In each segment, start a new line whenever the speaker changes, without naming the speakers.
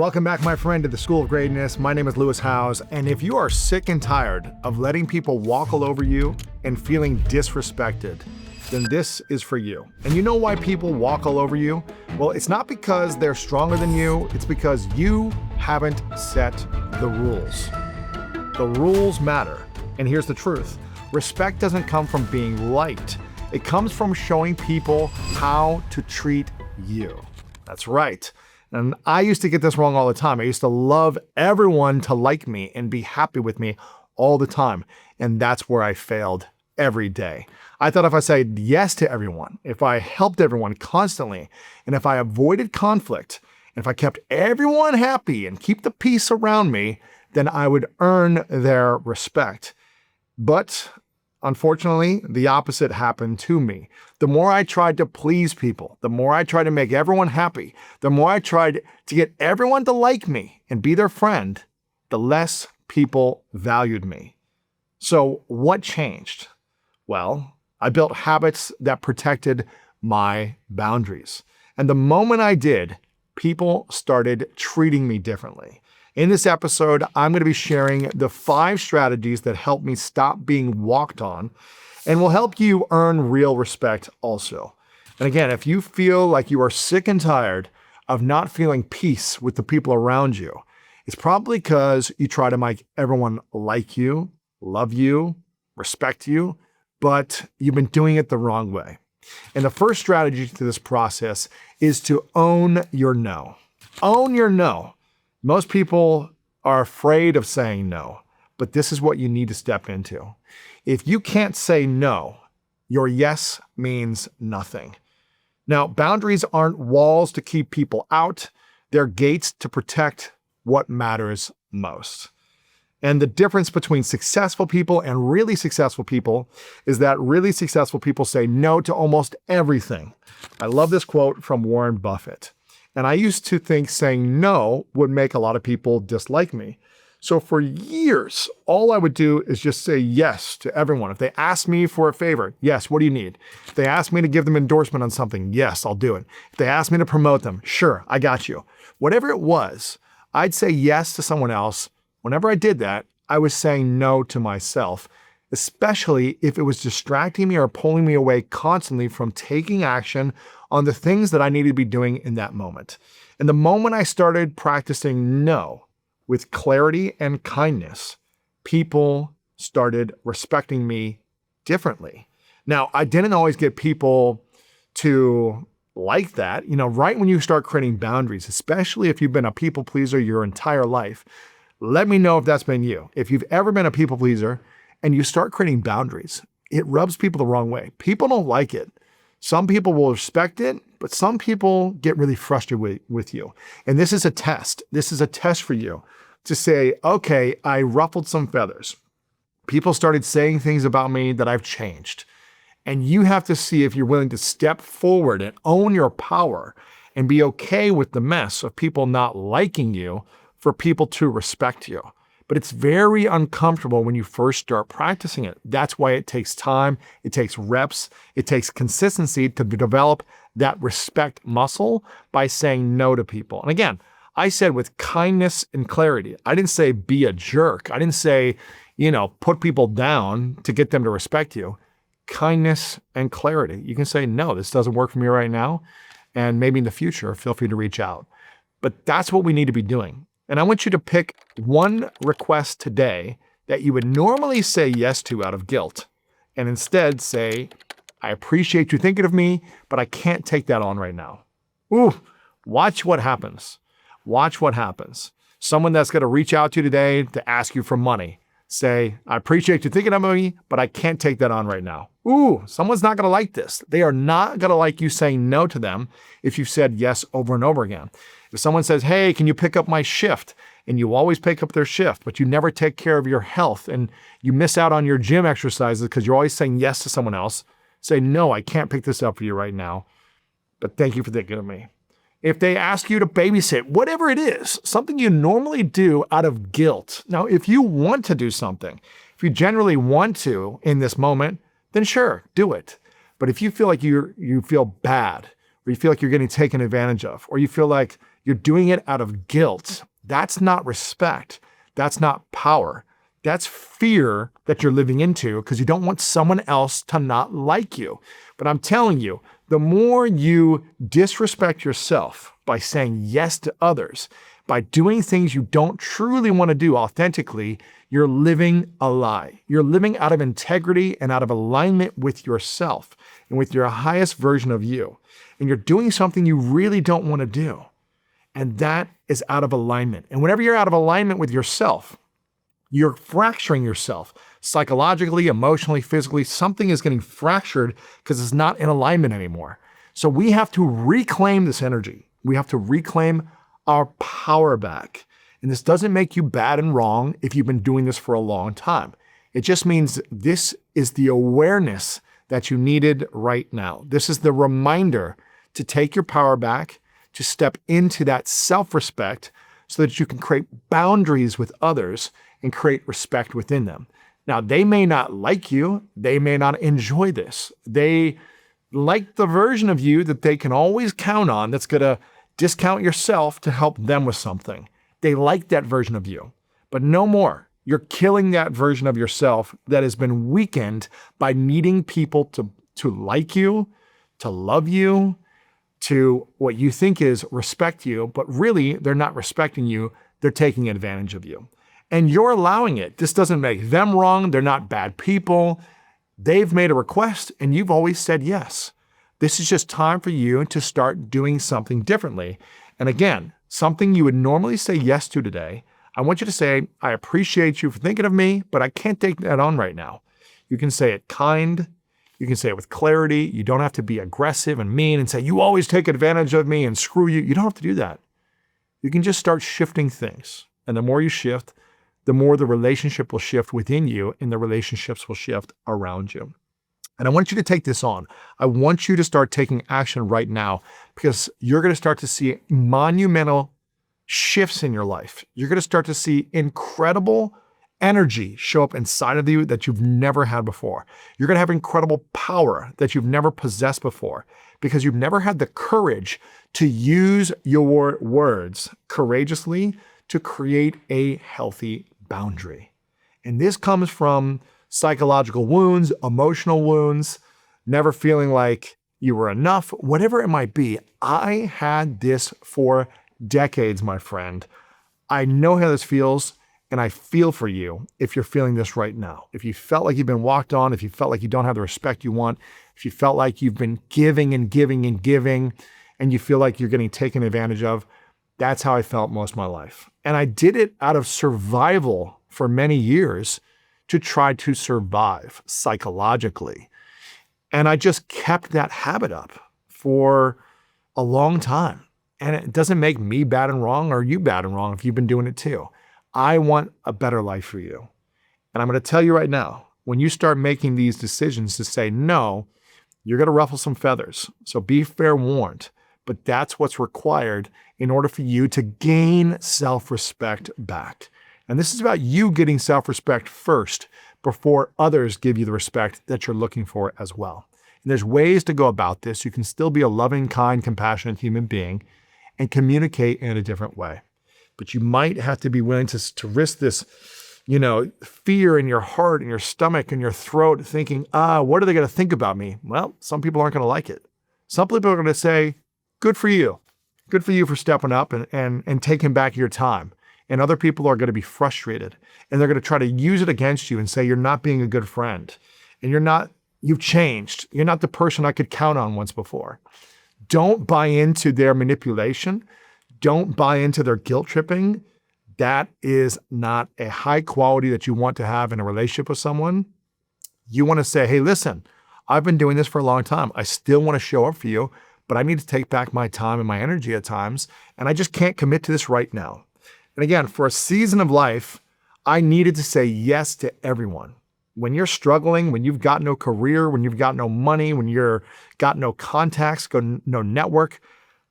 Welcome back, my friend, to the School of Greatness. My name is Lewis Howes, and if you are sick and tired of letting people walk all over you and feeling disrespected, then this is for you. And you know why people walk all over you? Well, it's not because they're stronger than you, it's because you haven't set the rules. The rules matter. And here's the truth. Respect doesn't come from being liked. It comes from showing people how to treat you. That's right. And I used to get this wrong all the time. I used to love everyone to like me and be happy with me all the time. And that's where I failed every day. I thought if I said yes to everyone, if I helped everyone constantly, and if I avoided conflict, and if I kept everyone happy and keep the peace around me, then I would earn their respect. But unfortunately, the opposite happened to me. The more I tried to please people, the more I tried to make everyone happy, the more I tried to get everyone to like me and be their friend, the less people valued me. So what changed? Well, I built habits that protected my boundaries. And the moment I did, people started treating me differently. In this episode, I'm going to be sharing the 5 strategies that help me stop being walked on and will help you earn real respect also. And again, if you feel like you are sick and tired of not feeling peace with the people around you, it's probably because you try to make everyone like you, love you, respect you, but you've been doing it the wrong way. And the first strategy to this process is to own your no. Own your no. Most people are afraid of saying no, but this is what you need to step into. If you can't say no, your yes means nothing. Now, boundaries aren't walls to keep people out. They're gates to protect what matters most. And the difference between successful people and really successful people is that really successful people say no to almost everything. I love this quote from Warren Buffett. And I used to think saying no would make a lot of people dislike me. So for years, all I would do is just say yes to everyone. If they asked me for a favor, yes, what do you need? If they asked me to give them endorsement on something, yes, I'll do it. If they asked me to promote them, sure, I got you. Whatever it was, I'd say yes to someone else. Whenever I did that, I was saying no to myself, especially if it was distracting me or pulling me away constantly from taking action on the things that I needed to be doing in that moment. And the moment I started practicing no with clarity and kindness, people started respecting me differently. Now, I didn't always get people to like that. Right when you start creating boundaries, especially if you've been a people pleaser your entire life, let me know if that's been you. If you've ever been a people pleaser and you start creating boundaries, it rubs people the wrong way. People don't like it. Some people will respect it, but some people get really frustrated with you. And this is a test. This is a test for you to say, okay, I ruffled some feathers. People started saying things about me that I've changed. And you have to see if you're willing to step forward and own your power and be okay with the mess of people not liking you for people to respect you. But it's very uncomfortable when you first start practicing it. That's why it takes time, it takes reps, it takes consistency to develop that respect muscle by saying no to people. And again, I said with kindness and clarity. I didn't say be a jerk. I didn't say, put people down to get them to respect you. Kindness and clarity. You can say, no, this doesn't work for me right now. And maybe in the future, feel free to reach out. But that's what we need to be doing. And I want you to pick one request today that you would normally say yes to out of guilt, and instead say, I appreciate you thinking of me, but I can't take that on right now. Ooh, watch what happens. Watch what happens. Someone that's going to reach out to you today to ask you for money. Say, I appreciate you thinking of me, but I can't take that on right now. Ooh, someone's not going to like this. They are not going to like you saying no to them if you've said yes over and over again. If someone says, hey, can you pick up my shift? And you always pick up their shift, but you never take care of your health and you miss out on your gym exercises because you're always saying yes to someone else, say, no, I can't pick this up for you right now, but thank you for thinking of me. If they ask you to babysit, whatever it is, something you normally do out of guilt. Now, if you want to do something, if you generally want to in this moment, then sure, do it. But if you feel like you feel bad, or you feel like you're getting taken advantage of, or you feel like You're doing it out of guilt. That's not respect. That's not power. That's fear that you're living into because you don't want someone else to not like you. But I'm telling you, the more you disrespect yourself by saying yes to others, by doing things you don't truly want to do authentically, you're living a lie. You're living out of integrity and out of alignment with yourself and with your highest version of you. And you're doing something you really don't want to do. And that is out of alignment. And whenever you're out of alignment with yourself, you're fracturing yourself psychologically, emotionally, physically. Something is getting fractured because it's not in alignment anymore. So we have to reclaim this energy. We have to reclaim our power back. And this doesn't make you bad and wrong if you've been doing this for a long time. It just means this is the awareness that you needed right now. This is the reminder to take your power back, to step into that self-respect so that you can create boundaries with others and create respect within them. Now, they may not like you. They may not enjoy this. They like the version of you that they can always count on that's going to discount yourself to help them with something. They like that version of you, but no more. You're killing that version of yourself that has been weakened by needing people to like you, to love you, to what you think is respect you, but really they're not respecting you. They're taking advantage of you. And you're allowing it. This doesn't make them wrong. They're not bad people. They've made a request and you've always said yes. This is just time for you to start doing something differently. And again, something you would normally say yes to today, I want you to say, I appreciate you for thinking of me, but I can't take that on right now. You can say it kind. You can say it with clarity. You don't have to be aggressive and mean and say, you always take advantage of me and screw you. You don't have to do that. You can just start shifting things. And the more you shift, the more the relationship will shift within you and the relationships will shift around you. And I want you to take this on. I want you to start taking action right now because you're going to start to see monumental shifts in your life. You're going to start to see incredible energy show up inside of you that you've never had before. You're going to have incredible power that you've never possessed before because you've never had the courage to use your words courageously to create a healthy boundary. And this comes from psychological wounds, emotional wounds, never feeling like you were enough, whatever it might be. I had this for decades, my friend. I know how this feels, and I feel for you if you're feeling this right now. If you felt like you've been walked on, if you felt like you don't have the respect you want, if you felt like you've been giving and giving and giving, and you feel like you're getting taken advantage of, that's how I felt most of my life. And I did it out of survival for many years to try to survive psychologically. And I just kept that habit up for a long time. And it doesn't make me bad and wrong or you bad and wrong if you've been doing it too. I want a better life for you. And I'm going to tell you right now, when you start making these decisions to say no, you're going to ruffle some feathers. So be fair warned. But that's what's required in order for you to gain self-respect back. And this is about you getting self-respect first before others give you the respect that you're looking for as well. And there's ways to go about this. You can still be a loving, kind, compassionate human being and communicate in a different way. But you might have to be willing to risk this, fear in your heart and your stomach and your throat thinking, what are they going to think about me? Well, some people aren't going to like it. Some people are going to say, good for you. Good for you for stepping up and taking back your time. And other people are going to be frustrated and they're going to try to use it against you and say, you're not being a good friend and you've changed. You're not the person I could count on once before. Don't buy into their manipulation. Don't buy into their guilt tripping. That is not a high quality that you want to have in a relationship with someone. You want to say, hey, listen, I've been doing this for a long time. I still want to show up for you, but I need to take back my time and my energy at times. And I just can't commit to this right now. And again, for a season of life, I needed to say yes to everyone. When you're struggling, when you've got no career, when you've got no money, when you're got no contacts, no network,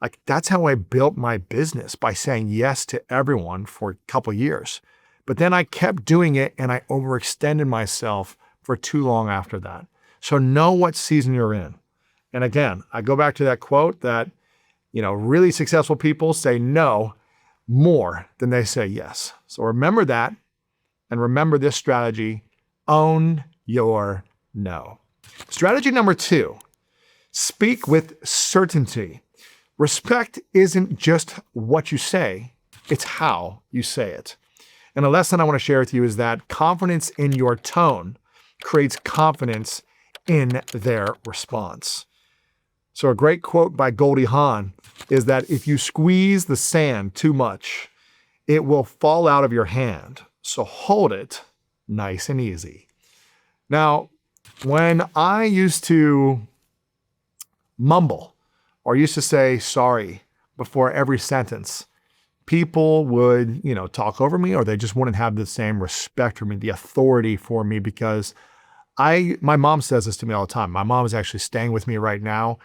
like that's how I built my business, by saying yes to everyone for a couple of years. But then I kept doing it and I overextended myself for too long after that. So know what season you're in. And again, I go back to that quote that, really successful people say no more than they say yes. So remember that, and remember this strategy: own your no. Strategy number 2, speak with certainty. Respect isn't just what you say, it's how you say it. And a lesson I want to share with you is that confidence in your tone creates confidence in their response. So a great quote by Goldie Hawn is that if you squeeze the sand too much, it will fall out of your hand. So hold it nice and easy. Now, when I used to mumble or used to say sorry before every sentence, people would, talk over me, or they just wouldn't have the same respect for me, the authority for me, because my mom says this to me all the time. My mom is actually staying with me right now.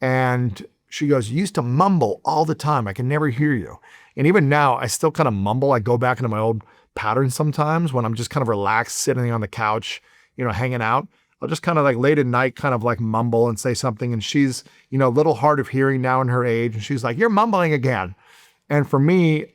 And she goes, "You used to mumble all the time. I can never hear you." And even now, I still kind of mumble. I go back into my old patterns sometimes when I'm just kind of relaxed, sitting on the couch, hanging out. I'll just kind of like late at night, kind of like mumble and say something. And she's, a little hard of hearing now in her age. And she's like, "You're mumbling again." And for me,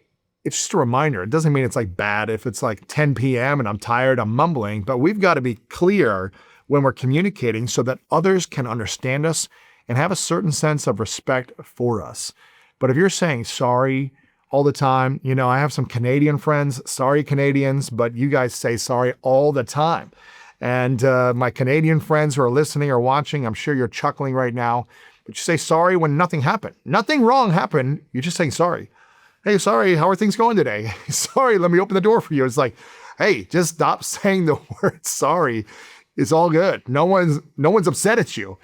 it's just a reminder. It doesn't mean it's like bad if it's like 10 p.m. and I'm tired, I'm mumbling, but we've got to be clear when we're communicating so that others can understand us and have a certain sense of respect for us. But if you're saying sorry all the time, I have some Canadian friends, sorry Canadians, but you guys say sorry all the time. And my Canadian friends who are listening or watching, I'm sure you're chuckling right now, but you say sorry when nothing happened. Nothing wrong happened. You're just saying sorry. "Hey, sorry, how are things going today?" "Sorry, let me open the door for you." It's like, hey, just stop saying the word sorry. It's all good. No one's upset at you.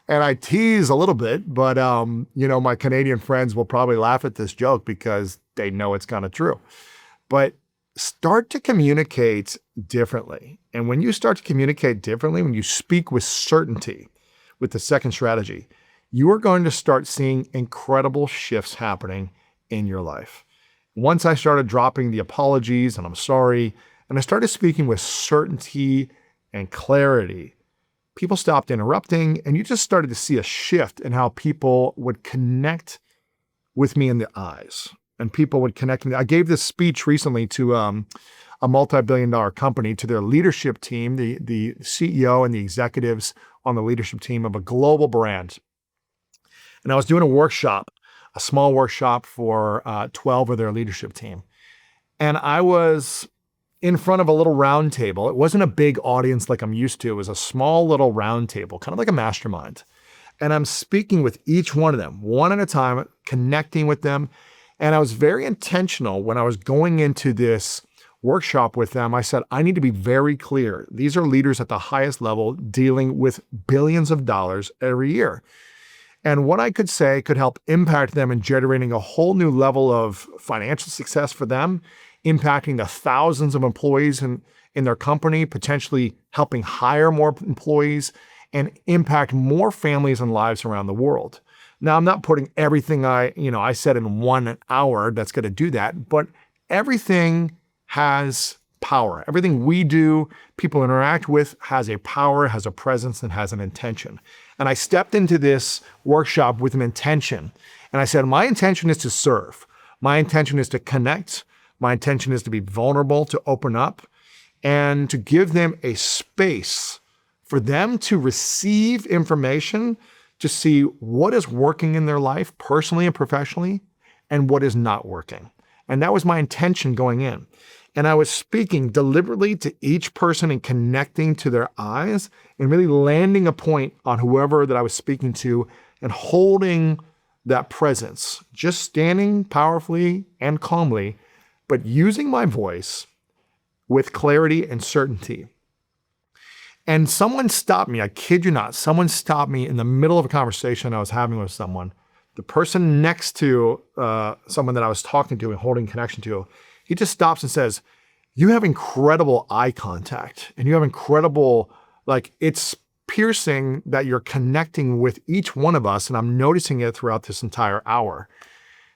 And I tease a little bit, but my Canadian friends will probably laugh at this joke because they know it's kind of true. But start to communicate differently. And when you start to communicate differently, when you speak with certainty with the second strategy, you are going to start seeing incredible shifts happening in your life. Once I started dropping the apologies and I'm sorry, and I started speaking with certainty and clarity, people stopped interrupting, and you just started to see a shift in how people would connect with me in the eyes, and people would connect with me. I gave this speech recently to a multi-billion-dollar company, to their leadership team, the CEO and the executives on the leadership team of a global brand. And I was doing a small workshop for 12 of their leadership team. And I was in front of a little round table. It wasn't a big audience like I'm used to. It was a small little round table, kind of like a mastermind. And I'm speaking with each one of them, one at a time, connecting with them. And I was very intentional when I was going into this workshop with them. I said, I need to be very clear. These are leaders at the highest level dealing with billions of dollars every year. And what I could say could help impact them in generating a whole new level of financial success for them, impacting the thousands of employees in their company, potentially helping hire more employees, and impact more families and lives around the world. Now, I'm not putting everything I said in 1 hour that's going to do that, but everything has power. Everything we do, people interact with, has a power, has a presence, and has an intention. And I stepped into this workshop with an intention. And I said, my intention is to serve. My intention is to connect. My intention is to be vulnerable, to open up, and to give them a space for them to receive information, to see what is working in their life, personally and professionally, and what is not working. And that was my intention going in. And I was speaking deliberately to each person and connecting to their eyes and really landing a point on whoever that I was speaking to and holding that presence, just standing powerfully and calmly, but using my voice with clarity and certainty. And someone stopped me, I kid you not, someone stopped me in the middle of a conversation I was having with someone. The person next to someone that I was talking to and holding connection to, he just stops and says, "You have incredible eye contact and you have incredible, it's piercing that you're connecting with each one of us. And I'm noticing it throughout this entire hour."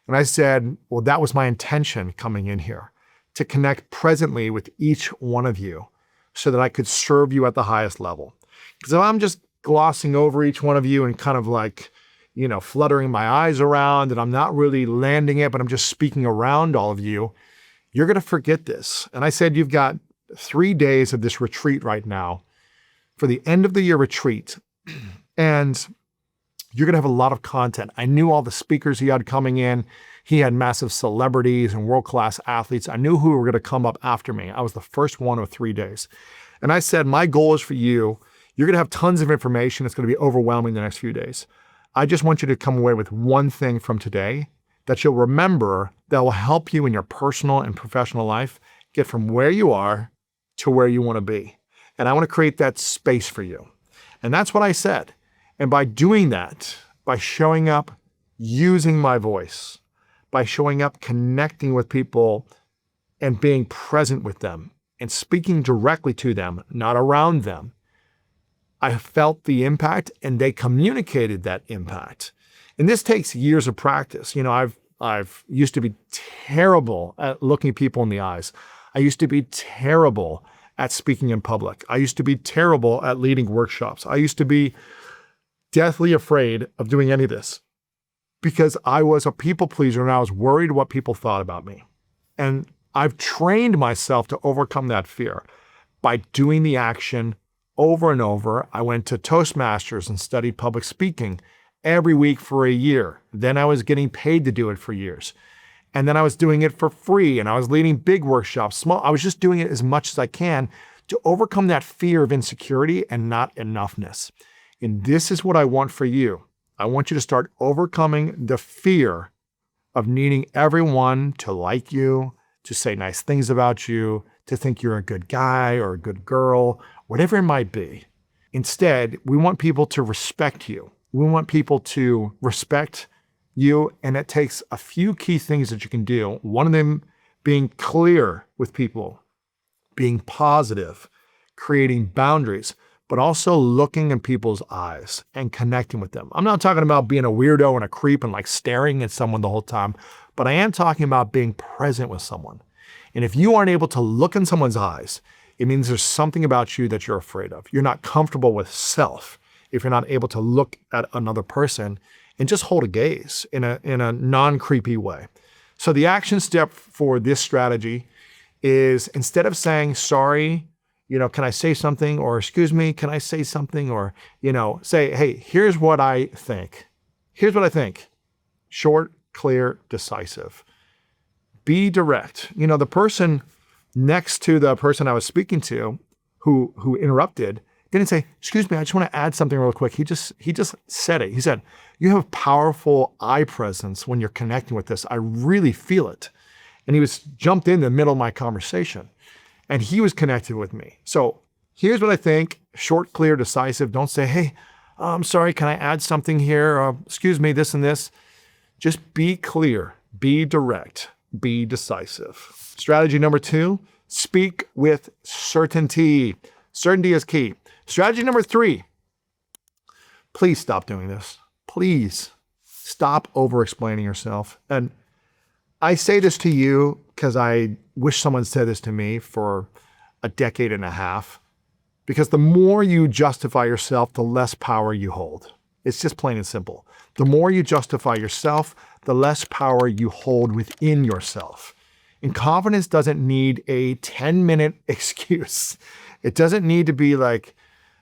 And I said, well, that was my intention coming in here, to connect presently with each one of you so that I could serve you at the highest level. Because if I'm just glossing over each one of you and kind of fluttering my eyes around and I'm not really landing it, but I'm just speaking around all of you, you're going to forget this. And I said, you've got 3 days of this retreat right now for the end of the year retreat. And you're going to have a lot of content. I knew all the speakers he had coming in. He had massive celebrities and world-class athletes. I knew who were going to come up after me. I was the first one of 3 days. And I said, my goal is for you. You're going to have tons of information. It's going to be overwhelming the next few days. I just want you to come away with one thing from today that you'll remember that will help you in your personal and professional life get from where you are to where you want to be. And I want to create that space for you. And that's what I said. And by doing that, by showing up, using my voice, by showing up, connecting with people and being present with them and speaking directly to them, not around them, I felt the impact and they communicated that impact. And this takes years of practice. I've used to be terrible at looking people in the eyes. I used to be terrible at speaking in public. I used to be terrible at leading workshops. I used to be deathly afraid of doing any of this because I was a people pleaser and I was worried what people thought about me. And I've trained myself to overcome that fear by doing the action over and over. I went to Toastmasters and studied public speaking every week for a year. Then I was getting paid to do it for years. And then I was doing it for free and I was leading big workshops, small. I was just doing it as much as I can to overcome that fear of insecurity and not enoughness. And this is what I want for you. I want you to start overcoming the fear of needing everyone to like you, to say nice things about you, to think you're a good guy or a good girl, whatever it might be. Instead, we want people to respect you. We want people to respect you, and it takes a few key things that you can do. One of them being clear with people, being positive, creating boundaries, but also looking in people's eyes and connecting with them. I'm not talking about being a weirdo and a creep and like staring at someone the whole time, but I am talking about being present with someone. And if you aren't able to look in someone's eyes, it means there's something about you that you're afraid of. You're not comfortable with self if you're not able to look at another person and just hold a gaze in a non-creepy way. So the action step for this strategy is, instead of saying, sorry, can I say something? Or excuse me, can I say something? Or, say, hey, here's what I think. Here's what I think. Short, clear, decisive. Be direct. The person next to the person I was speaking to who interrupted didn't say, excuse me, I just want to add something real quick. He just said it. He said, you have powerful eye presence when you're connecting with this. I really feel it. And he was jumped in the middle of my conversation and he was connected with me. So here's what I think. Short, clear, decisive. Don't say, hey, I'm sorry, can I add something here? Excuse me, this and this. Just be clear, be direct, be decisive. Strategy number 2, speak with certainty. Certainty is key. Strategy number 3, please stop doing this. Please stop over-explaining yourself. And I say this to you because I wish someone said this to me for a decade and a half, because the more you justify yourself, the less power you hold. It's just plain and simple. The more you justify yourself, the less power you hold within yourself. And confidence doesn't need a 10-minute excuse. It doesn't need to be like,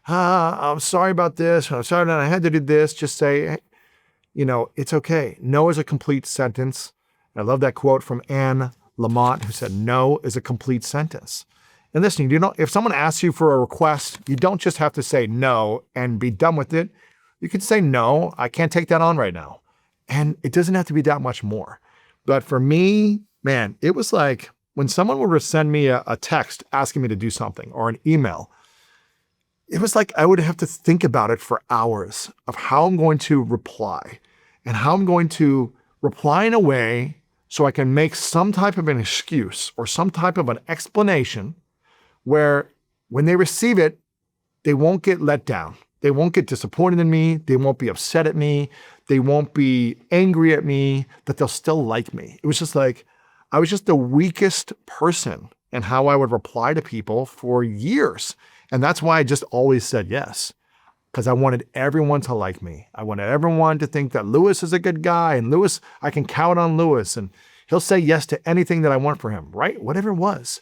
I'm sorry about this. I'm sorry that I had to do this. Just say, hey, it's okay. No is a complete sentence. I love that quote from Anne Lamott, who said, no is a complete sentence. And listen, if someone asks you for a request, you don't just have to say no and be done with it. You can say, no, I can't take that on right now. And it doesn't have to be that much more. But for me, man, it was like when someone would send me a text asking me to do something or an email, it was like I would have to think about it for hours of how I'm going to reply and how I'm going to reply in a way so I can make some type of an excuse or some type of an explanation where when they receive it, they won't get let down. They won't get disappointed in me. They won't be upset at me. They won't be angry at me, that they'll still like me. It was just like, I was just the weakest person in how I would reply to people for years. And that's why I just always said yes. because I wanted everyone to like me. I wanted everyone to think that Lewis is a good guy, and Lewis, I can count on Lewis, and he'll say yes to anything that I want for him, right? Whatever it was.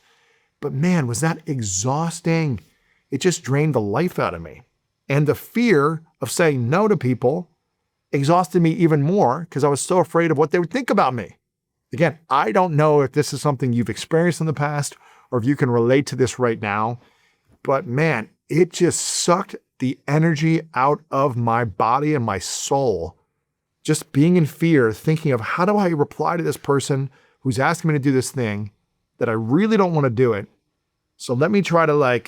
But man, was that exhausting. It just drained the life out of me. And the fear of saying no to people exhausted me even more because I was so afraid of what they would think about me. Again, I don't know if this is something you've experienced in the past or if you can relate to this right now, but man, it just sucked the energy out of my body and my soul. Just being in fear, thinking of how do I reply to this person who's asking me to do this thing that I really don't want to do it. So let me try to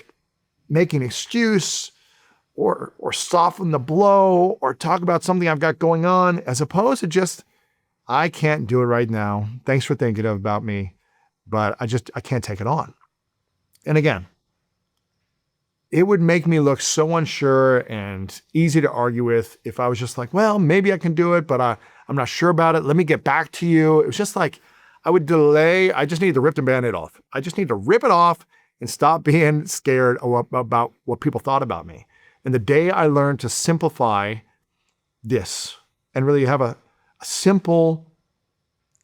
make an excuse or soften the blow or talk about something I've got going on, as opposed to just, I can't do it right now. Thanks for thinking about me, but I can't take it on. And again, it would make me look so unsure and easy to argue with if I was just like, well, maybe I can do it, but I'm not sure about it. Let me get back to you. It was just like, I would delay. I just need to rip the Band-Aid off. I just need to rip it off and stop being scared about what people thought about me. And the day I learned to simplify this and really have a simple,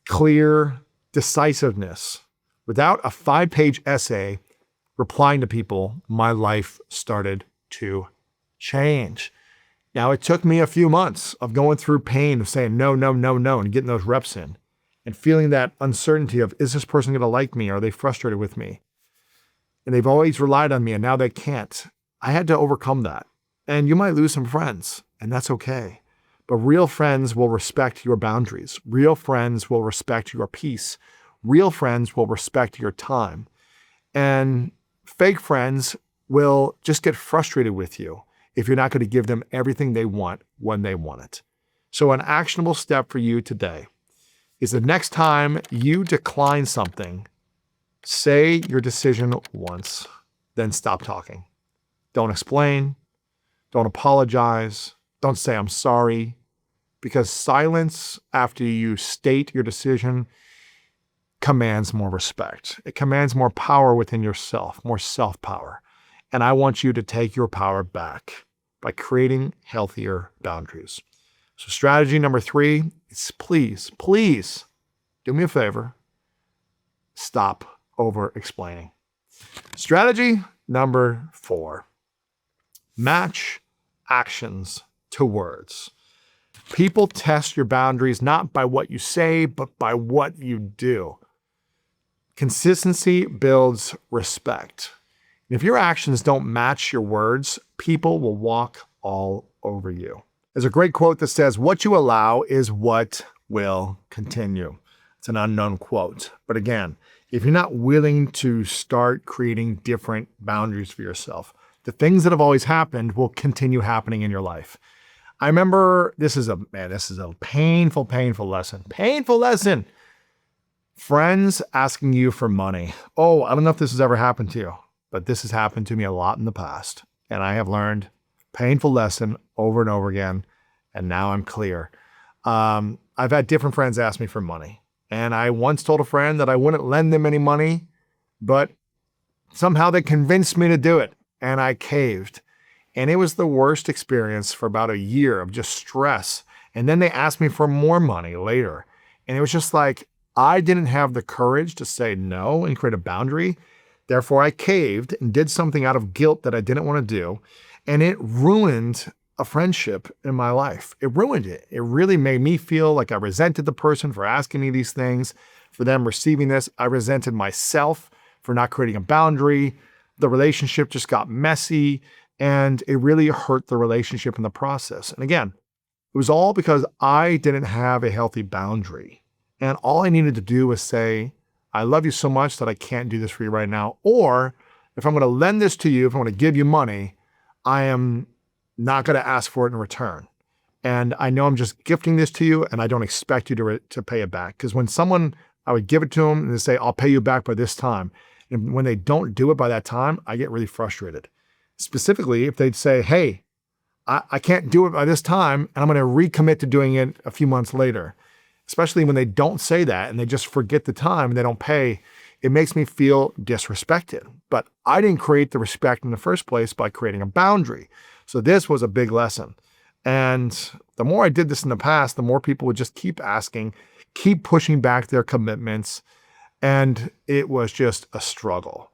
clear decisiveness without a 5-page essay replying to people, my life started to change. Now, it took me a few months of going through pain of saying no, no, no, no, and getting those reps in and feeling that uncertainty of, is this person going to like me? Are they frustrated with me? And they've always relied on me and now they can't. I had to overcome that. And you might lose some friends, and that's okay. But real friends will respect your boundaries. Real friends will respect your peace. Real friends will respect your time. And fake friends will just get frustrated with you if you're not going to give them everything they want when they want it. So an actionable step for you today is the next time you decline something, say your decision once, then stop talking. Don't explain. Don't apologize. Don't say I'm sorry. Because silence after you state your decision commands more respect. It commands more power within yourself, more self-power. And I want you to take your power back by creating healthier boundaries. So strategy number 3 is please do me a favor. Stop over-explaining. Strategy number 4, match actions to words. People test your boundaries not by what you say, but by what you do. Consistency builds respect. If your actions don't match your words, people will walk all over you. There's a great quote that says, what you allow is what will continue. It's an unknown quote. But again, if you're not willing to start creating different boundaries for yourself, the things that have always happened will continue happening in your life. I remember, this is a painful lesson. Painful lesson. Friends asking you for money. Oh, I don't know if this has ever happened to you, but this has happened to me a lot in the past. And I have learned painful lesson over and over again. And now I'm clear. I've had different friends ask me for money. And I once told a friend that I wouldn't lend them any money, but somehow they convinced me to do it. And I caved. And it was the worst experience for about a year of just stress. And then they asked me for more money later. And it was just like, I didn't have the courage to say no and create a boundary. Therefore, I caved and did something out of guilt that I didn't want to do. And it ruined a friendship in my life. It ruined it. It really made me feel like I resented the person for asking me these things, for them receiving this. I resented myself for not creating a boundary. The relationship just got messy. And it really hurt the relationship in the process. And again, it was all because I didn't have a healthy boundary. And all I needed to do was say, I love you so much that I can't do this for you right now. Or if I'm going to lend this to you, if I'm going to give you money, I am not going to ask for it in return. And I know I'm just gifting this to you and I don't expect you to pay it back. Because when I would give it to them and they say, I'll pay you back by this time. And when they don't do it by that time, I get really frustrated. Specifically, if they'd say, hey, I can't do it by this time, and I'm going to recommit to doing it a few months later. Especially when they don't say that and they just forget the time and they don't pay, it makes me feel disrespected. But I didn't create the respect in the first place by creating a boundary. So this was a big lesson. And the more I did this in the past, the more people would just keep asking, keep pushing back their commitments. And it was just a struggle.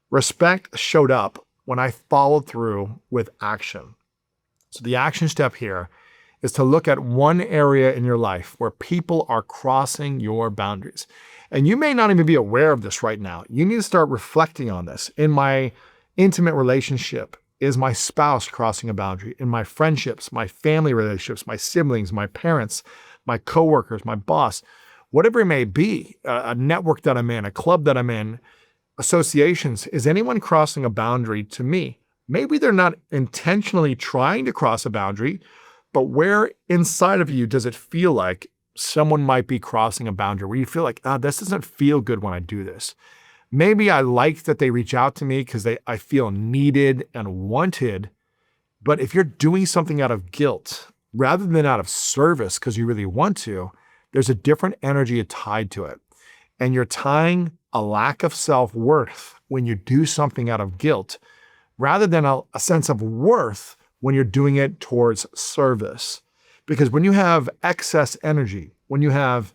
Respect showed up when I followed through with action. So the action step here is to look at one area in your life where people are crossing your boundaries. And you may not even be aware of this right now. You need to start reflecting on this. In my intimate relationship, is my spouse crossing a boundary? In my friendships, my family relationships, my siblings, my parents, my coworkers, my boss, whatever it may be, a network that I'm in, a club that I'm in, associations, is anyone crossing a boundary to me? Maybe they're not intentionally trying to cross a boundary, but where inside of you does it feel like someone might be crossing a boundary, where you feel like, this doesn't feel good when I do this. Maybe I like that they reach out to me because I feel needed and wanted. But if you're doing something out of guilt rather than out of service because you really want to, there's a different energy tied to it. And you're tying a lack of self-worth when you do something out of guilt rather than a sense of worth when you're doing it towards service. Because when you have excess energy, when you have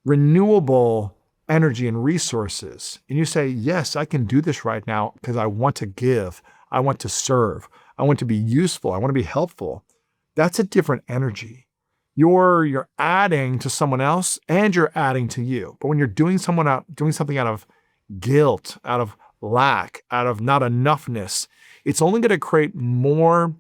renewable energy and resources, and you say, yes, I can do this right now because I want to give, I want to serve, I want to be useful, I want to be helpful, that's a different energy. You're adding to someone else and you're adding to you. But when you're doing something out of guilt, out of lack, out of not enoughness, it's only going to create more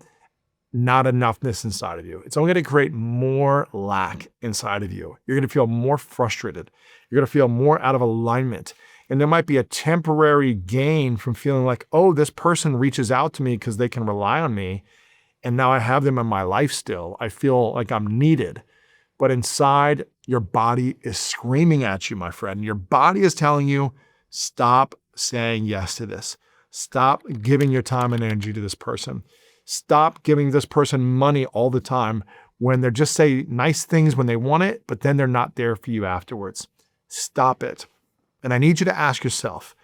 not enoughness inside of you. It's only going to create more lack inside of you. You're going to feel more frustrated. You're going to feel more out of alignment. And there might be a temporary gain from feeling like, oh, this person reaches out to me because they can rely on me. And now I have them in my life still. I feel like I'm needed. But inside, your body is screaming at you, my friend. Your body is telling you, stop saying yes to this. Stop giving your time and energy to this person. Stop giving this person money all the time when they're just say nice things when they want it, but then they're not there for you afterwards. Stop it. And I need you to ask yourself,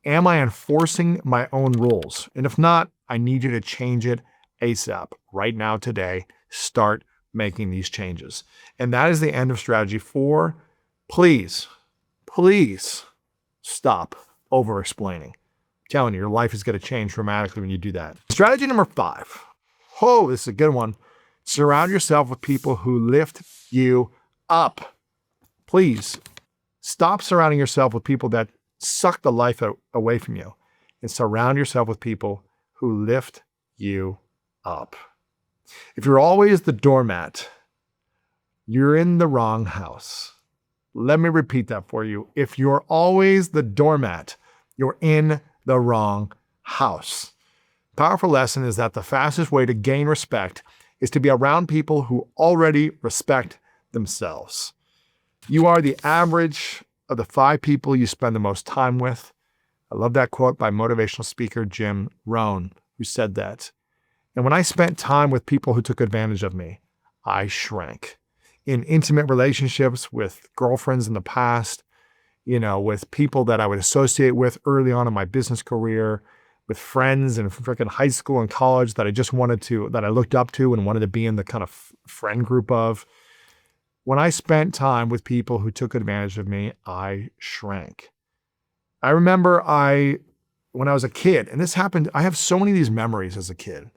am I enforcing my own rules? And if not, I need you to change it ASAP. Right now, today, start making these changes. And that is the end of strategy 4. Please stop over-explaining. Telling you, your life is going to change dramatically when you do that. Strategy number 5. Oh, this is a good one. Surround yourself with people who lift you up. Please stop surrounding yourself with people that suck the life away from you, and surround yourself with people who lift you up. If you're always the doormat, you're in the wrong house. Let me repeat that for you. If you're always the doormat, you're in the wrong house. Powerful lesson is that the fastest way to gain respect is to be around people who already respect themselves. You are the average of the 5 people you spend the most time with. I love that quote by motivational speaker Jim Rohn, who said that. And when I spent time with people who took advantage of me, I shrank. In intimate relationships with girlfriends in the past, with people that I would associate with early on in my business career, with friends in freaking high school and college that I looked up to and wanted to be in the kind of friend group of. When I spent time with people who took advantage of me, I shrank. I remember when I was a kid, and this happened, I have so many of these memories as a kid,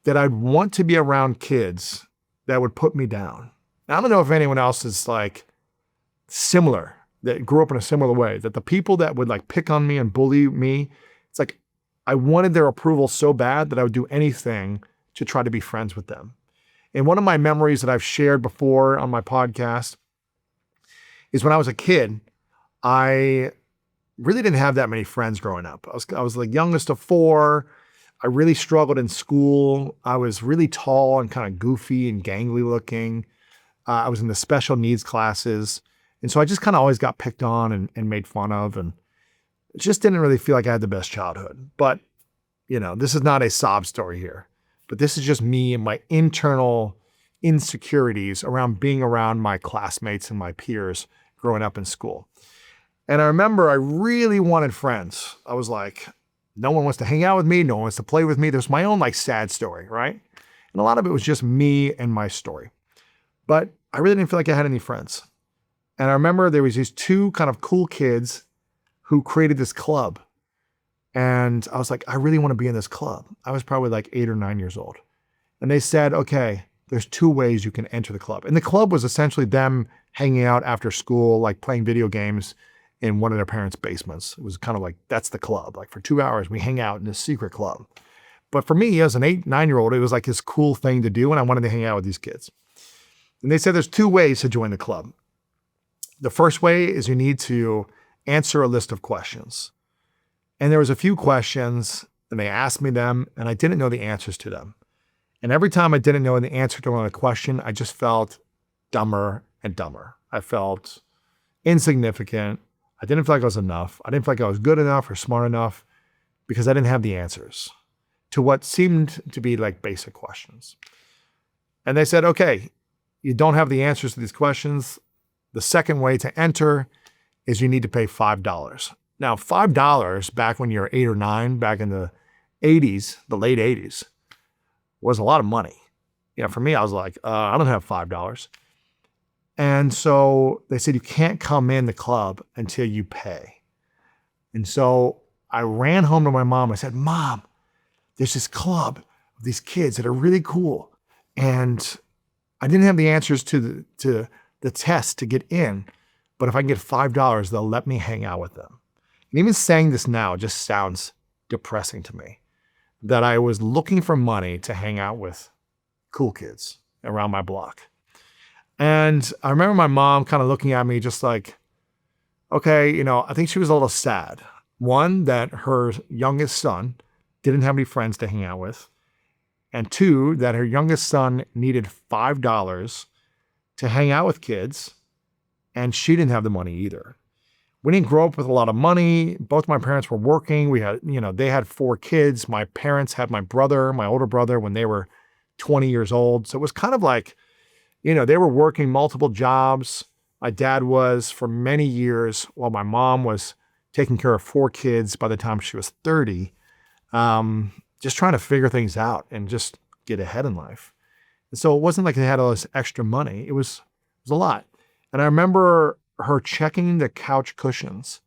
that I'd want to be around kids that would put me down. Now, I don't know if anyone else is like similar, that grew up in a similar way, that the people that would like pick on me and bully me, it's like I wanted their approval so bad that I would do anything to try to be friends with them. And one of my memories that I've shared before on my podcast is when I was a kid, I really didn't have that many friends growing up. I was the youngest of 4. I really struggled in school. I was really tall and kind of goofy and gangly looking. I was in the special needs classes. And so I just kind of always got picked on and made fun of, and just didn't really feel like I had the best childhood. But, this is not a sob story here, but this is just me and my internal insecurities around being around my classmates and my peers growing up in school. And I remember I really wanted friends. I was like, No one wants to hang out with me. No one wants to play with me. There's my own like sad story, right? And a lot of it was just me and my story. But I really didn't feel like I had any friends. And I remember there was these two kind of cool kids who created this club. And I was like, I really want to be in this club. I was probably like 8 or 9 years old. And they said, okay, there's 2 ways you can enter the club. And the club was essentially them hanging out after school, like playing video games in one of their parents' basements. It was kind of like, that's the club. Like for 2 hours, we hang out in this secret club. But for me, as an 8, 9-year-old, it was like this cool thing to do. And I wanted to hang out with these kids. And they said there's 2 ways to join the club. The first way is you need to answer a list of questions. And there was a few questions and they asked me them and I didn't know the answers to them. And every time I didn't know the answer to a question, I just felt dumber and dumber. I felt insignificant. I didn't feel like I was enough. I didn't feel like I was good enough or smart enough because I didn't have the answers to what seemed to be like basic questions. And they said, okay, you don't have the answers to these questions. The second way to enter is you need to pay $5. Now, $5 back when you were 8 or 9, back in the 80s, the late 80s, was a lot of money. You know, for me, I was like, I don't have $5. And so they said, you can't come in the club until you pay. And so I ran home to my mom. I said, Mom, there's this club of these kids that are really cool. And I didn't have the answers to the test to get in, but if I can get $5, they'll let me hang out with them. And even saying this now just sounds depressing to me, that I was looking for money to hang out with cool kids around my block. And I remember my mom kind of looking at me just like, okay, you know, I think she was a little sad. One, that her youngest son didn't have any friends to hang out with. And 2, that her youngest son needed $5 to hang out with kids, and she didn't have the money either. We didn't grow up with a lot of money. Both my parents were working. We had, you know, they had 4 kids. My parents had my brother, my older brother, when they were 20 years old. So it was kind of like, you know, they were working multiple jobs. My dad was for many years, while my mom was taking care of 4 kids by the time she was 30, just trying to figure things out and just get ahead in life. And so it wasn't like they had all this extra money. It was a lot. And I remember her checking the couch cushions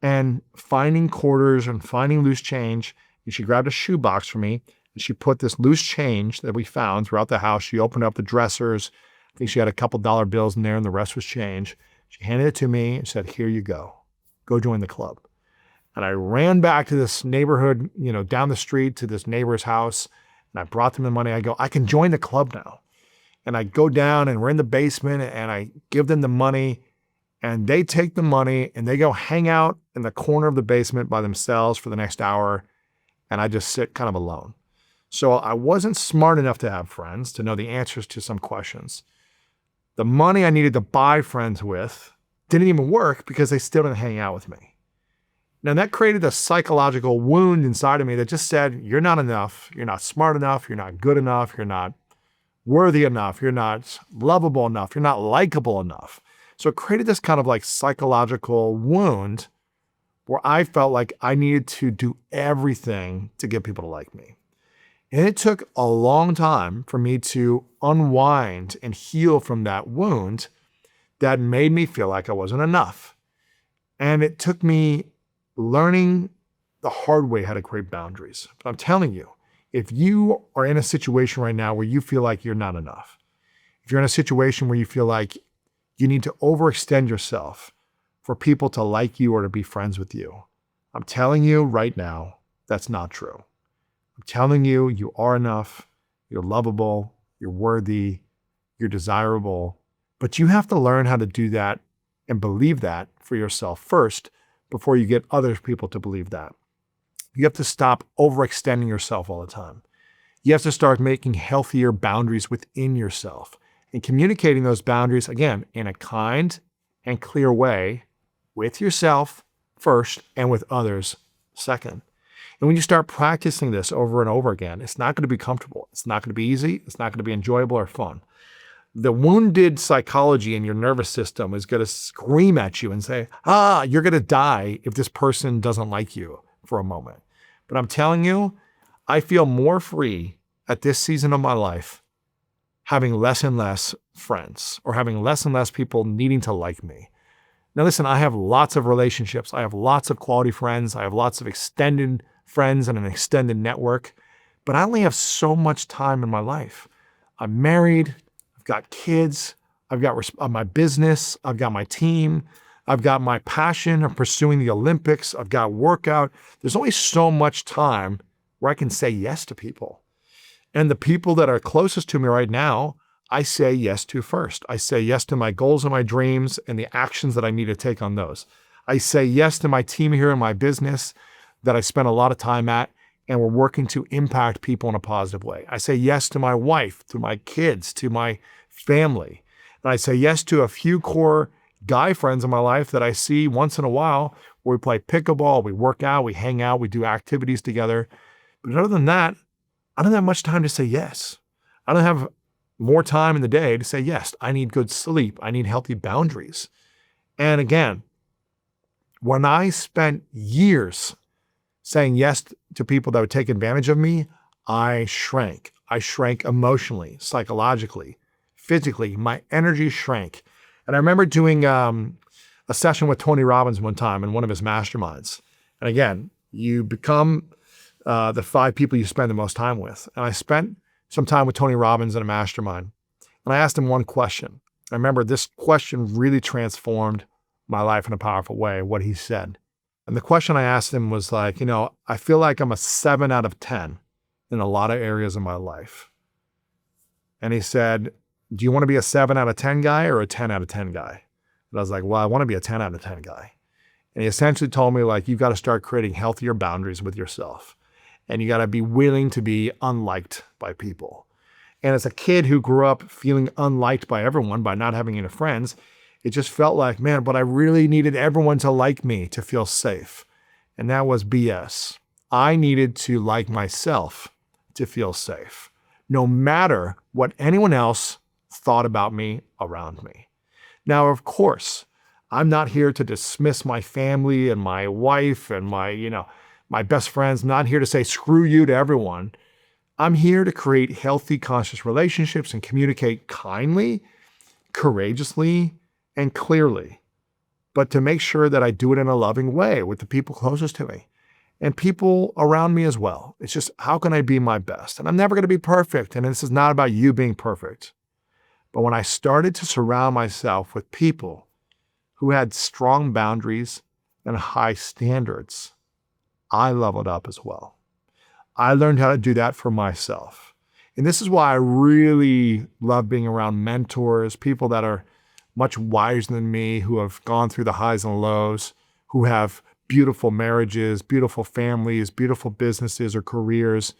and finding quarters and finding loose change. And she grabbed a shoebox for me and she put this loose change that we found throughout the house. She opened up the dressers. I think she had a couple dollar bills in there and the rest was change. She handed it to me and said, here you go. Go join the club. And I ran back to this neighborhood, you know, down the street to this neighbor's house. And I brought them the money. I go, I can join the club now. And I go down and we're in the basement and I give them the money and they take the money and they go hang out in the corner of the basement by themselves for the next hour. And I just sit kind of alone. So I wasn't smart enough to have friends, to know the answers to some questions. The money I needed to buy friends with didn't even work because they still didn't hang out with me. Now that created a psychological wound inside of me that just said, you're not enough, you're not smart enough, you're not good enough, you're not worthy enough, you're not lovable enough, you're not likable enough. So it created this kind of like psychological wound where I felt like I needed to do everything to get people to like me. And it took a long time for me to unwind and heal from that wound that made me feel like I wasn't enough. And it took me learning the hard way how to create boundaries. But I'm telling you, if you are in a situation right now where you feel like you're not enough, if you're in a situation where you feel like you need to overextend yourself for people to like you or to be friends with you, I'm telling you right now, that's not true. I'm telling you, you are enough, you're lovable, you're worthy, you're desirable, but you have to learn how to do that and believe that for yourself first before you get other people to believe that. You have to stop overextending yourself all the time. You have to start making healthier boundaries within yourself and communicating those boundaries, again, in a kind and clear way with yourself first and with others second. And when you start practicing this over and over again, it's not going to be comfortable. It's not going to be easy. It's not going to be enjoyable or fun. The wounded psychology in your nervous system is going to scream at you and say, you're going to die if this person doesn't like you for a moment. But I'm telling you, I feel more free at this season of my life having less and less friends or having less and less people needing to like me. Now, listen, I have lots of relationships. I have lots of quality friends. I have lots of extended friends and an extended network, but I only have so much time in my life. I'm married. I've got kids. I've got my business. I've got my team. I've got my passion of pursuing the Olympics. I've got workout. There's only so much time where I can say yes to people. And the people that are closest to me right now, I say yes to first. I say yes to my goals and my dreams and the actions that I need to take on those. I say yes to my team here in my business that I spend a lot of time at, and we're working to impact people in a positive way. I say yes to my wife, to my kids, to my family. And I say yes to a few core guy friends in my life that I see once in a while where we play pickleball, we work out, we hang out, we do activities together. But other than that, I don't have much time to say yes. I don't have more time in the day to say yes. I need good sleep. I need healthy boundaries. And again, when I spent years saying yes to people that would take advantage of me, I shrank. I shrank emotionally, psychologically, physically. My energy shrank. And I remember doing a session with Tony Robbins one time in one of his masterminds. And again, you become the 5 people you spend the most time with. And I spent some time with Tony Robbins in a mastermind. And I asked him one question. I remember this question really transformed my life in a powerful way, what he said. And the question I asked him was like, I feel like I'm a 7 out of 10 in a lot of areas of my life. And he said, do you want to be a 7 out of 10 guy or a 10 out of 10 guy? And I was like, well, I want to be a 10 out of 10 guy. And he essentially told me, like, you've got to start creating healthier boundaries with yourself. And you got to be willing to be unliked by people. And as a kid who grew up feeling unliked by everyone, by not having any friends, it just felt like, man, but I really needed everyone to like me to feel safe. And that was BS. I needed to like myself to feel safe, no matter what anyone else thought about me around me. Now, of course, I'm not here to dismiss my family and my wife and my best friends. I'm not here to say screw you to everyone. I'm here to create healthy, conscious relationships and communicate kindly, courageously, and clearly, but to make sure that I do it in a loving way with the people closest to me and people around me as well. It's just, how can I be my best? And I'm never going to be perfect. And this is not about you being perfect. But when I started to surround myself with people who had strong boundaries and high standards, I leveled up as well. I learned how to do that for myself. And this is why I really love being around mentors, people that are much wiser than me, who have gone through the highs and lows, who have beautiful marriages, beautiful families, beautiful businesses or careers,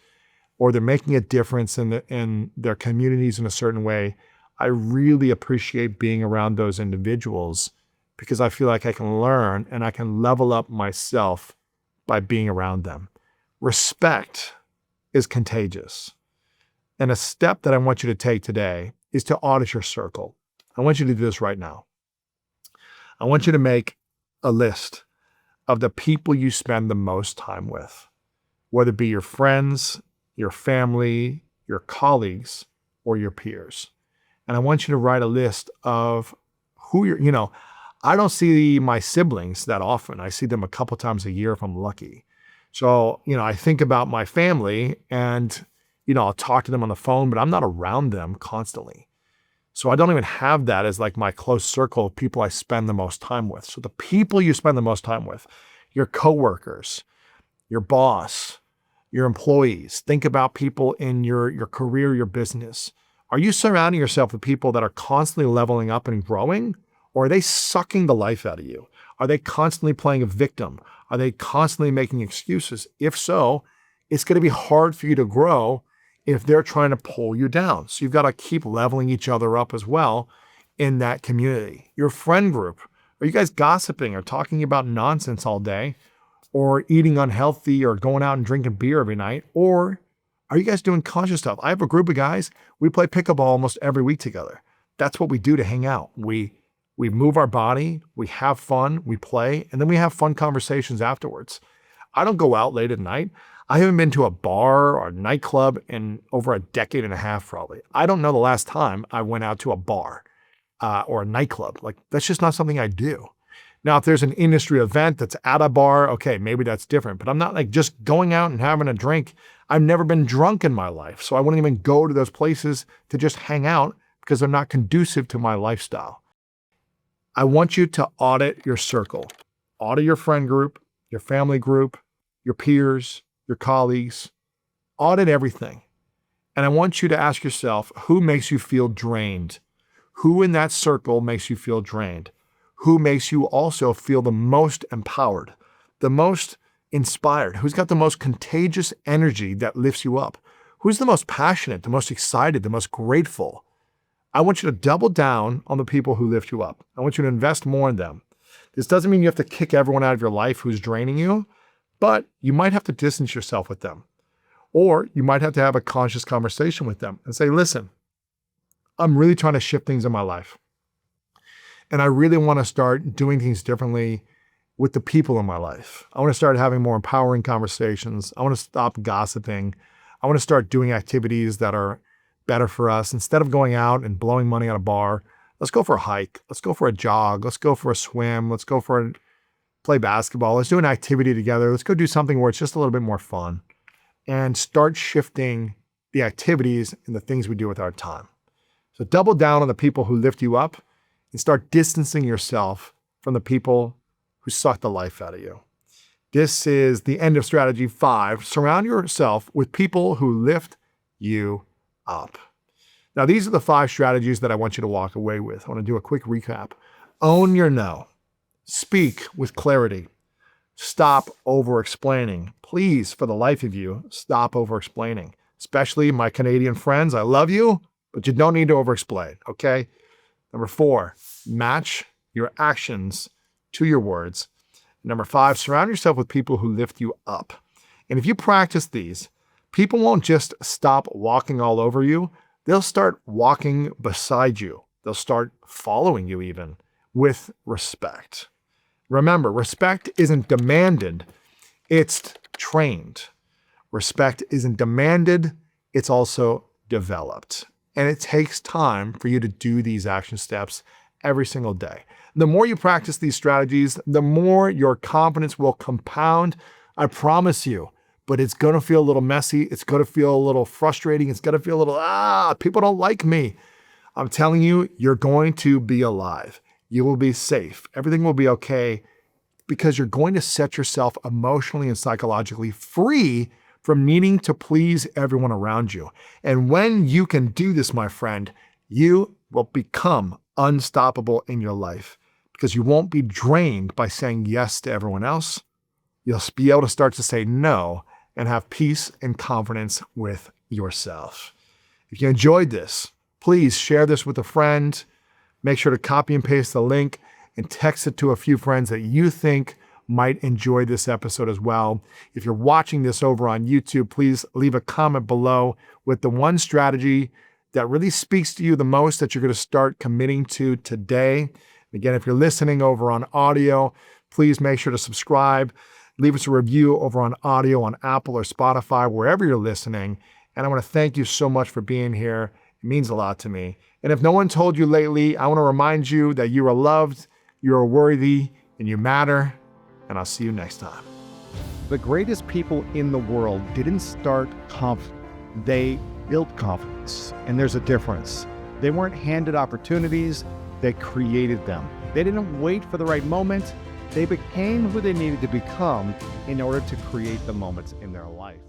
or they're making a difference in their communities in a certain way. I really appreciate being around those individuals because I feel like I can learn and I can level up myself by being around them. Respect is contagious. And a step that I want you to take today is to audit your circle. I want you to do this right now. I want you to make a list of the people you spend the most time with, whether it be your friends, your family, your colleagues, or your peers. And I want you to write a list of who I don't see my siblings that often. I see them a couple times a year if I'm lucky. So, I think about my family and, I'll talk to them on the phone, but I'm not around them constantly. So I don't even have that as like my close circle of people I spend the most time with. So the people you spend the most time with, your coworkers, your boss, your employees, think about people in your career, your business. Are you surrounding yourself with people that are constantly leveling up and growing? Or are they sucking the life out of you? Are they constantly playing a victim? Are they constantly making excuses? If so, it's going to be hard for you to grow if they're trying to pull you down. So you've got to keep leveling each other up as well in that community. Your friend group, are you guys gossiping or talking about nonsense all day or eating unhealthy or going out and drinking beer every night? Or are you guys doing conscious stuff? I have a group of guys, we play pickleball almost every week together. That's what we do to hang out. We move our body, we have fun, we play, and then we have fun conversations afterwards. I don't go out late at night. I haven't been to a bar or a nightclub in over a decade and a half, probably. I don't know the last time I went out to a bar or a nightclub. Like, that's just not something I do. Now, if there's an industry event that's at a bar, okay, maybe that's different. But I'm not like just going out and having a drink. I've never been drunk in my life, so I wouldn't even go to those places to just hang out because they're not conducive to my lifestyle. I want you to audit your circle. Audit your friend group, your family group, your peers, your colleagues. Audit everything. And I want you to ask yourself, who makes you feel drained? Who in that circle makes you feel drained? Who makes you also feel the most empowered, the most inspired? Who's got the most contagious energy that lifts you up? Who's the most passionate, the most excited, the most grateful? I want you to double down on the people who lift you up. I want you to invest more in them. This doesn't mean you have to kick everyone out of your life who's draining you, but you might have to distance yourself with them. Or you might have to have a conscious conversation with them and say, listen, I'm really trying to shift things in my life. And I really want to start doing things differently with the people in my life. I want to start having more empowering conversations. I want to stop gossiping. I want to start doing activities that are better for us. Instead of going out and blowing money at a bar, let's go for a hike. Let's go for a jog. Let's go for a swim. Let's go for play basketball. Let's do an activity together. Let's go do something where it's just a little bit more fun and start shifting the activities and the things we do with our time. So double down on the people who lift you up and start distancing yourself from the people who suck the life out of you. This is the end of strategy 5. Surround yourself with people who lift you up. Now, these are the 5 strategies that I want you to walk away with. I want to do a quick recap. Own your no. Speak with clarity. Stop over-explaining. Please, for the life of you, stop over-explaining. Especially my Canadian friends, I love you, but you don't need to over-explain, okay? Number 4, match your actions to your words. Number 5, surround yourself with people who lift you up. And if you practice these, people won't just stop walking all over you. They'll start walking beside you. They'll start following you even with respect. Remember, respect isn't demanded, it's trained. Respect isn't demanded, it's also developed. And it takes time for you to do these action steps every single day. The more you practice these strategies, the more your confidence will compound. I promise you. But it's going to feel a little messy. It's going to feel a little frustrating. It's going to feel a little, people don't like me. I'm telling you, you're going to be alive. You will be safe. Everything will be okay because you're going to set yourself emotionally and psychologically free from needing to please everyone around you. And when you can do this, my friend, you will become unstoppable in your life because you won't be drained by saying yes to everyone else. You'll be able to start to say no and have peace and confidence with yourself. If you enjoyed this, please share this with a friend. Make sure to copy and paste the link and text it to a few friends that you think might enjoy this episode as well. If you're watching this over on YouTube, please leave a comment below with the one strategy that really speaks to you the most that you're going to start committing to today. Again, if you're listening over on audio, please make sure to subscribe. Leave us a review over on audio on Apple or Spotify, wherever you're listening. And I want to thank you so much for being here. It means a lot to me. And if no one told you lately, I want to remind you that you are loved, you are worthy, and you matter. And I'll see you next time.
The greatest people in the world didn't start confident. They built confidence. And there's a difference. They weren't handed opportunities, they created them. They didn't wait for the right moment. They became who they needed to become in order to create the moments in their life.